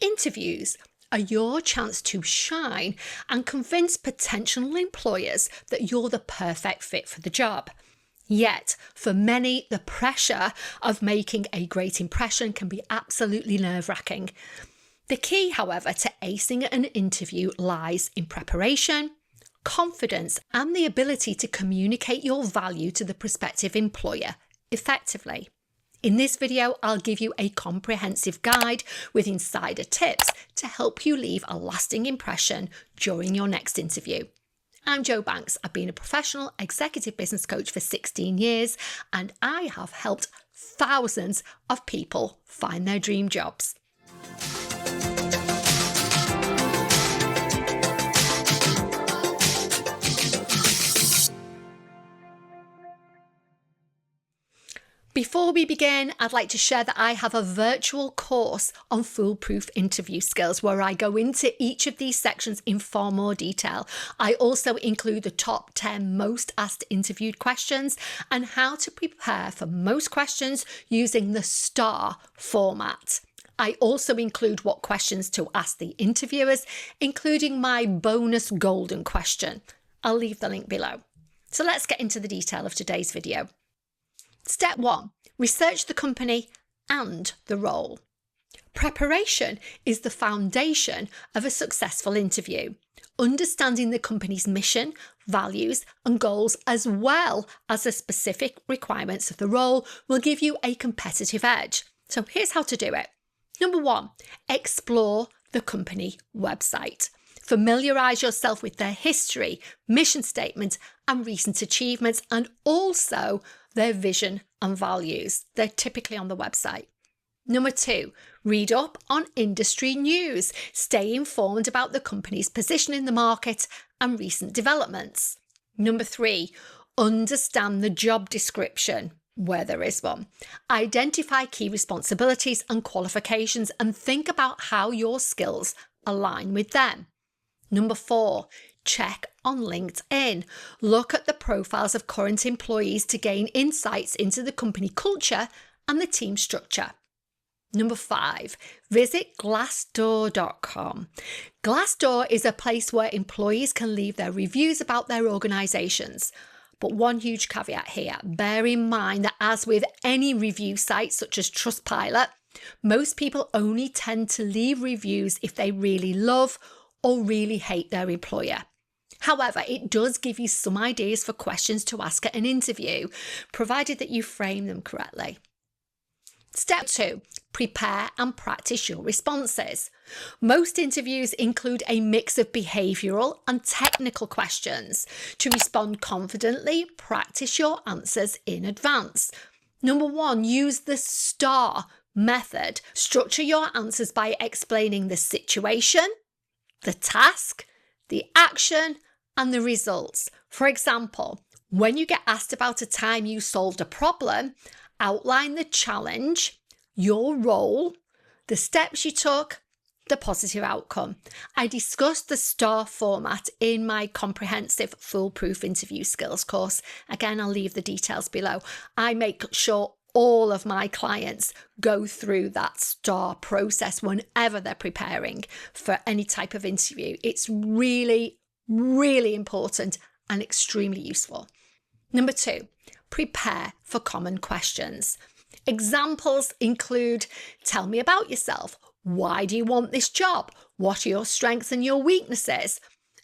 Interviews are your chance to shine and convince potential employers that you're the perfect fit for the job. Yet, for many, the pressure of making a great impression can be absolutely nerve-wracking. The key, however, to acing an interview lies in preparation, confidence, and the ability to communicate your value to the prospective employer effectively. In this video, I'll give you a comprehensive guide with insider tips to help you leave a lasting impression during your next interview. I'm Jo Banks. I've been a professional executive business coach for 16 years, and I have helped thousands of people find their dream jobs. Before we begin, I'd like to share that I have a virtual course on foolproof interview skills where I go into each of these sections in far more detail. I also include the top 10 most asked interviewed questions and how to prepare for most questions using the STAR format. I also include what questions to ask the interviewers, including my bonus golden question. I'll leave the link below. So let's get into the detail of today's video. Step 1. Research the company and the role. Preparation is the foundation of a successful interview. Understanding the company's mission, values, and goals, as well as the specific requirements of the role, will give you a competitive edge. So here's how to do it. Number 1, explore the company website. Familiarise yourself with their history, mission statement, and recent achievements, and also their vision and values. They're typically on the website. Number 2, read up on industry news. Stay informed about the company's position in the market and recent developments. Number 3, understand the job description, where there is one. Identify key responsibilities and qualifications and think about how your skills align with them. Number 4, check on LinkedIn. Look at the profiles of current employees to gain insights into the company culture and the team structure. Number 5, visit Glassdoor.com. Glassdoor is a place where employees can leave their reviews about their organisations. But one huge caveat here, bear in mind that as with any review site such as Trustpilot, most people only tend to leave reviews if they really love or really hate their employer. However, it does give you some ideas for questions to ask at an interview, provided that you frame them correctly. Step 2, prepare and practice your responses. Most interviews include a mix of behavioural and technical questions. To respond confidently, practice your answers in advance. Number 1, use the STAR method. Structure your answers by explaining the situation, the task, the action, and the results. For example, when you get asked about a time you solved a problem, outline the challenge, your role, the steps you took, the positive outcome. I discussed the STAR format in my comprehensive foolproof interview skills course. Again, I'll leave the details below. I make sure all of my clients go through that STAR process whenever they're preparing for any type of interview. It's really, really important and extremely useful. Number 2, prepare for common questions. Examples include, tell me about yourself. Why do you want this job? What are your strengths and your weaknesses?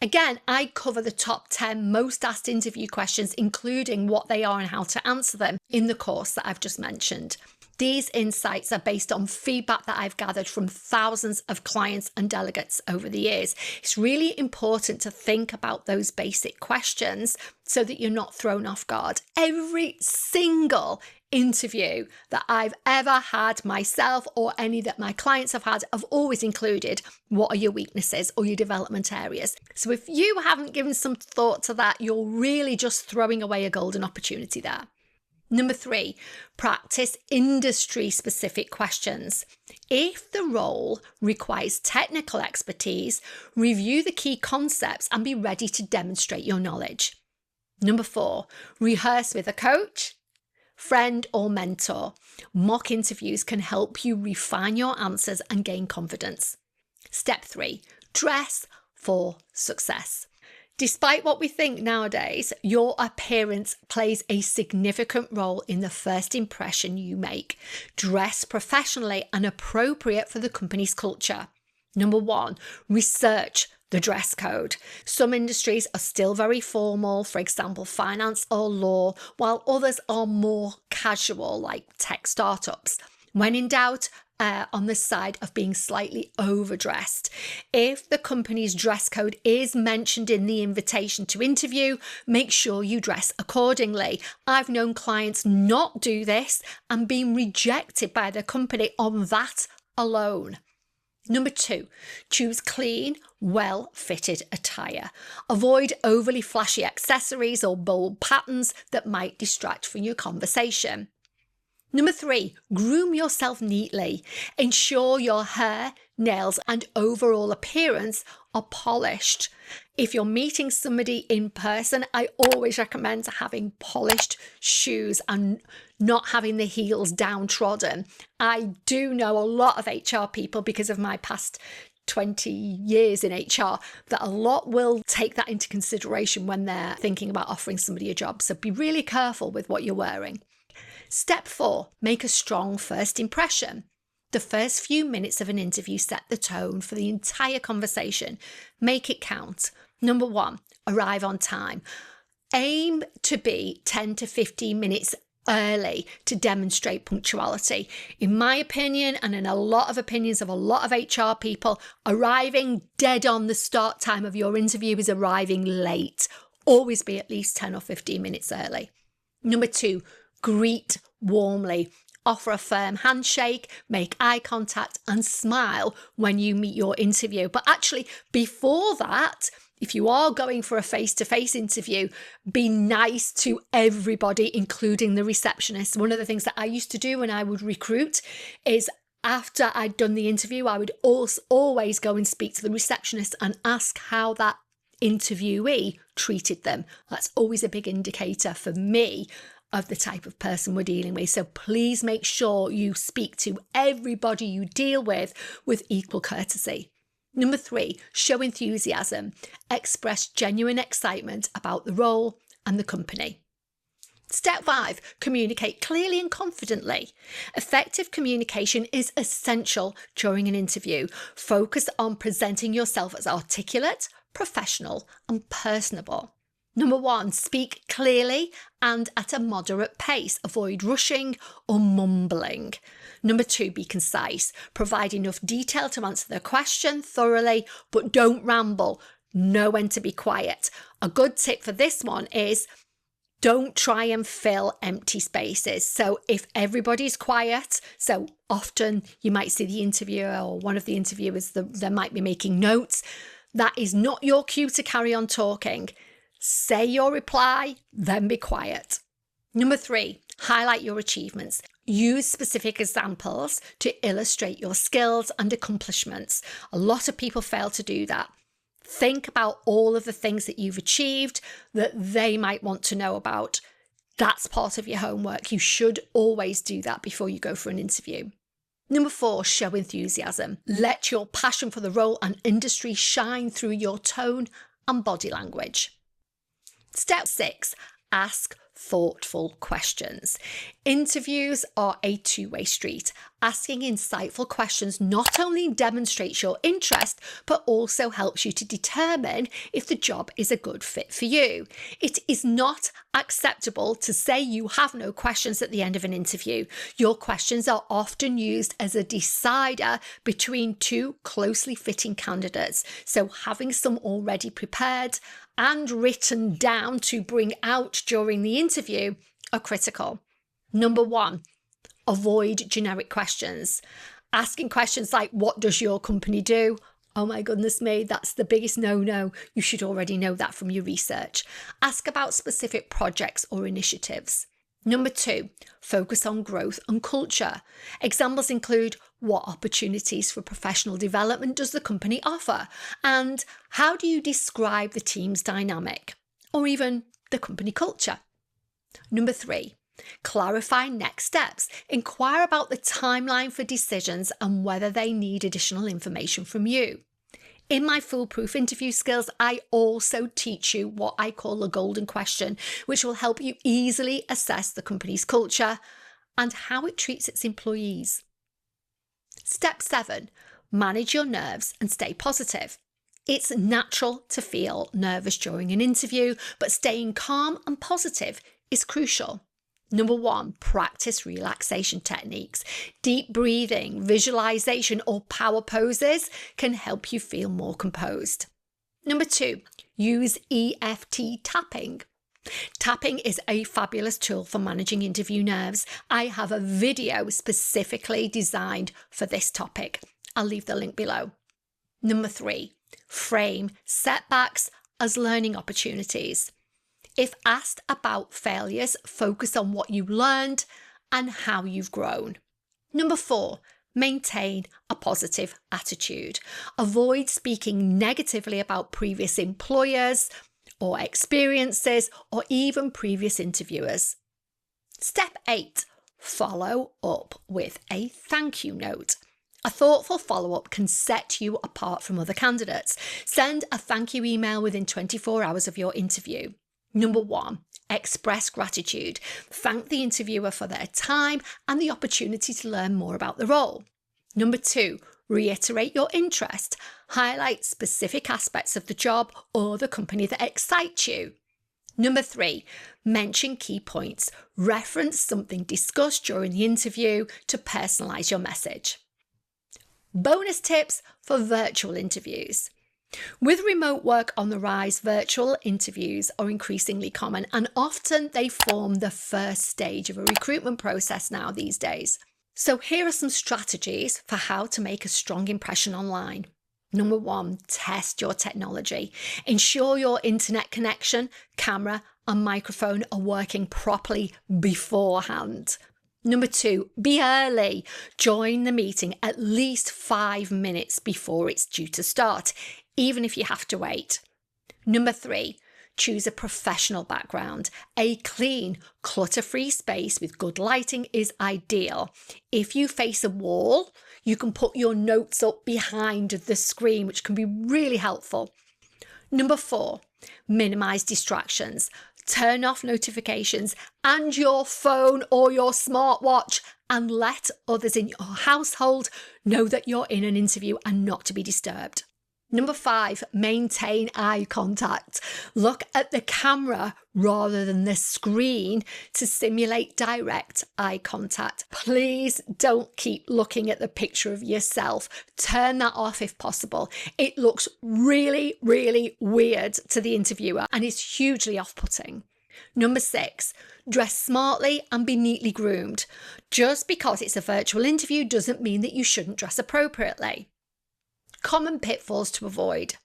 Again, I cover the top 10 most asked interview questions, including what they are and how to answer them in the course that I've just mentioned. These insights are based on feedback that I've gathered from thousands of clients and delegates over the years. It's really important to think about those basic questions so that you're not thrown off guard. Every single interview that I've ever had myself or any that my clients have had have always included, what are your weaknesses or your development areas? So if you haven't given some thought to that, you're really just throwing away a golden opportunity there. Number 3, practice industry-specific questions. If the role requires technical expertise, review the key concepts and be ready to demonstrate your knowledge. Number 4, rehearse with a coach, friend or mentor. Mock interviews can help you refine your answers and gain confidence. Step 3, dress for success. Despite what we think nowadays, your appearance plays a significant role in the first impression you make. Dress professionally and appropriate for the company's culture. Number 1, research the dress code. Some industries are still very formal, for example, finance or law, while others are more casual, like tech startups. When in doubt, on the side of being slightly overdressed. If the company's dress code is mentioned in the invitation to interview, make sure you dress accordingly. I've known clients not do this and been rejected by the company on that alone. Number 2, choose clean, well-fitted attire. Avoid overly flashy accessories or bold patterns that might distract from your conversation. Number 3, groom yourself neatly. Ensure your hair, nails, and overall appearance are polished. If you're meeting somebody in person, I always recommend having polished shoes and not having the heels downtrodden. I do know a lot of HR people, because of my past 20 years in HR, that a lot will take that into consideration when they're thinking about offering somebody a job. So be really careful with what you're wearing. Step 4, make a strong first impression. The first few minutes of an interview set the tone for the entire conversation. Make it count. Number 1, arrive on time. Aim to be 10 to 15 minutes early to demonstrate punctuality. In my opinion, and in a lot of opinions of a lot of HR people, arriving dead on the start time of your interview is arriving late. Always be at least 10 or 15 minutes early. Number 2, greet warmly. Offer a firm handshake, make eye contact, and smile when you meet your interview. But actually, before that, if you are going for a face-to-face interview, be nice to everybody, including the receptionist. One of the things that I used to do when I would recruit is, after I'd done the interview, I would always go and speak to the receptionist and ask how that interviewee treated them. That's always a big indicator for me of the type of person we're dealing with. So please make sure you speak to everybody you deal with equal courtesy. Number 3, show enthusiasm. Express genuine excitement about the role and the company. Step 5, communicate clearly and confidently. Effective communication is essential during an interview. Focus on presenting yourself as articulate, professional, and personable. Number 1, speak clearly and at a moderate pace. Avoid rushing or mumbling. Number 2, be concise. Provide enough detail to answer the question thoroughly, but don't ramble. Know when to be quiet. A good tip for this one is, don't try and fill empty spaces. So if everybody's quiet, so often you might see the interviewer or one of the interviewers, they might be making notes. That is not your cue to carry on talking. Say your reply, then be quiet. Number 3, highlight your achievements. Use specific examples to illustrate your skills and accomplishments. A lot of people fail to do that. Think about all of the things that you've achieved that they might want to know about. That's part of your homework. You should always do that before you go for an interview. Number 4, show enthusiasm. Let your passion for the role and industry shine through your tone and body language. Step 6, ask thoughtful questions. Interviews are a two-way street. Asking insightful questions not only demonstrates your interest, but also helps you to determine if the job is a good fit for you. It is not acceptable to say you have no questions at the end of an interview. Your questions are often used as a decider between two closely fitting candidates. So having some already prepared and written down to bring out during the interview are critical. Number 1, avoid generic questions. Asking questions like, what does your company do? Oh my goodness me, that's the biggest no-no. You should already know that from your research. Ask about specific projects or initiatives. Number 2, focus on growth and culture. Examples include, what opportunities for professional development does the company offer? And how do you describe the team's dynamic? Or even the company culture? Number 3, Clarify next steps. Inquire about the timeline for decisions and whether they need additional information from you. In my foolproof interview skills, I also teach you what I call the golden question, which will help you easily assess the company's culture and how it treats its employees. Step 7, manage your nerves and stay positive. It's natural to feel nervous during an interview, but staying calm and positive is crucial. Number 1, practice relaxation techniques. Deep breathing, visualization, or power poses can help you feel more composed. Number 2, use EFT tapping. Tapping is a fabulous tool for managing interview nerves. I have a video specifically designed for this topic. I'll leave the link below. Number 3, frame setbacks as learning opportunities. If asked about failures, focus on what you learned and how you've grown. Number 4, maintain a positive attitude. Avoid speaking negatively about previous employers or experiences or even previous interviewers. Step 8, follow up with a thank you note. A thoughtful follow-up can set you apart from other candidates. Send a thank you email within 24 hours of your interview. Number 1, express gratitude. Thank the interviewer for their time and the opportunity to learn more about the role. Number 2, reiterate your interest. Highlight specific aspects of the job or the company that excite you. Number 3, mention key points. Reference something discussed during the interview to personalize your message. Bonus tips for virtual interviews. With remote work on the rise, virtual interviews are increasingly common and often they form the first stage of a recruitment process now these days. So here are some strategies for how to make a strong impression online. Number 1, test your technology. Ensure your internet connection, camera and microphone are working properly beforehand. Number 2, be early. Join the meeting at least 5 minutes before it's due to start, even if you have to wait. Number 3, choose a professional background. A clean, clutter-free space with good lighting is ideal. If you face a wall, you can put your notes up behind the screen, which can be really helpful. Number 4, minimize distractions. Turn off notifications and your phone or your smartwatch and let others in your household know that you're in an interview and not to be disturbed. Number 5, maintain eye contact. Look at the camera rather than the screen to simulate direct eye contact. Please don't keep looking at the picture of yourself. Turn that off if possible. It looks really, really weird to the interviewer and is hugely off-putting. Number 6, dress smartly and be neatly groomed. Just because it's a virtual interview doesn't mean that you shouldn't dress appropriately. Common pitfalls to avoid.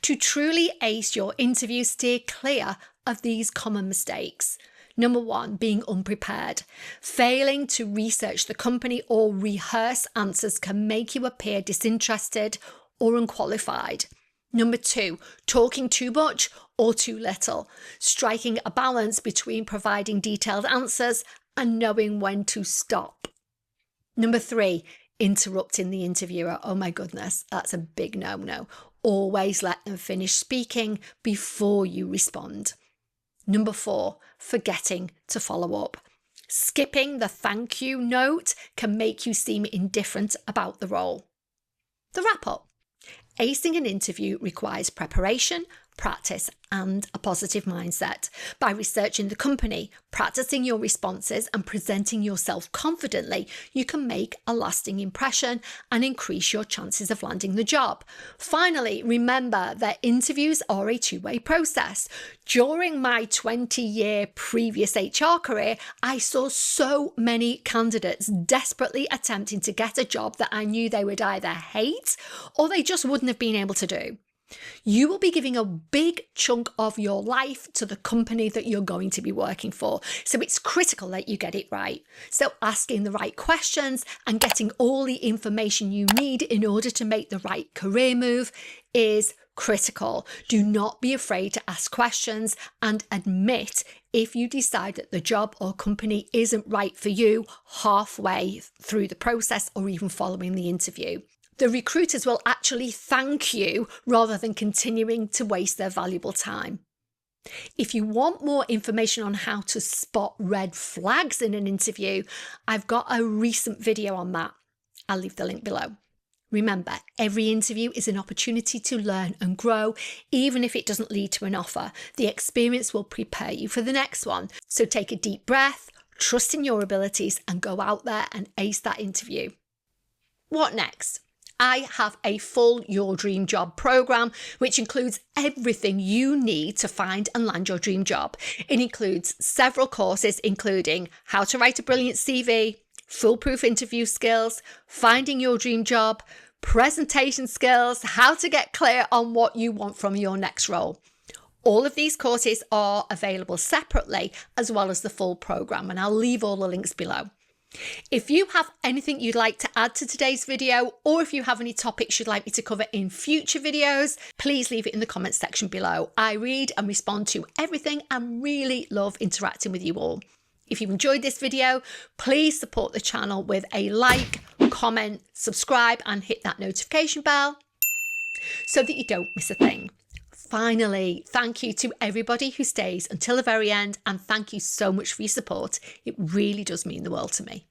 To truly ace your interview, steer clear of these common mistakes. Number 1, being unprepared. Failing to research the company or rehearse answers can make you appear disinterested or unqualified. Number 2, talking too much or too little. Striking a balance between providing detailed answers and knowing when to stop. Number 3, interrupting the interviewer. Oh my goodness, that's a big no-no. Always let them finish speaking before you respond. Number 4, forgetting to follow up. Skipping the thank you note can make you seem indifferent about the role. The wrap-up. Acing an interview requires preparation, practice and a positive mindset. By researching the company, practicing your responses and presenting yourself confidently, you can make a lasting impression and increase your chances of landing the job. Finally, remember that interviews are a two-way process. During my 20-year previous HR career, I saw so many candidates desperately attempting to get a job that I knew they would either hate or they just wouldn't have been able to do. You will be giving a big chunk of your life to the company that you're going to be working for. So it's critical that you get it right. So asking the right questions and getting all the information you need in order to make the right career move is critical. Do not be afraid to ask questions and admit if you decide that the job or company isn't right for you halfway through the process or even following the interview. The recruiters will actually thank you rather than continuing to waste their valuable time. If you want more information on how to spot red flags in an interview, I've got a recent video on that. I'll leave the link below. Remember, every interview is an opportunity to learn and grow, even if it doesn't lead to an offer. The experience will prepare you for the next one. So take a deep breath, trust in your abilities, and go out there and ace that interview. What next? I have a full Your Dream Job program, which includes everything you need to find and land your dream job. It includes several courses, including how to write a brilliant CV, foolproof interview skills, finding your dream job, presentation skills, how to get clear on what you want from your next role. All of these courses are available separately as well as the full program, and I'll leave all the links below. If you have anything you'd like to add to today's video, or if you have any topics you'd like me to cover in future videos, please leave it in the comments section below. I read and respond to everything and really love interacting with you all. If you've enjoyed this video, please support the channel with a like, comment, subscribe, and hit that notification bell so that you don't miss a thing. Finally, thank you to everybody who stays until the very end, and thank you so much for your support. It really does mean the world to me.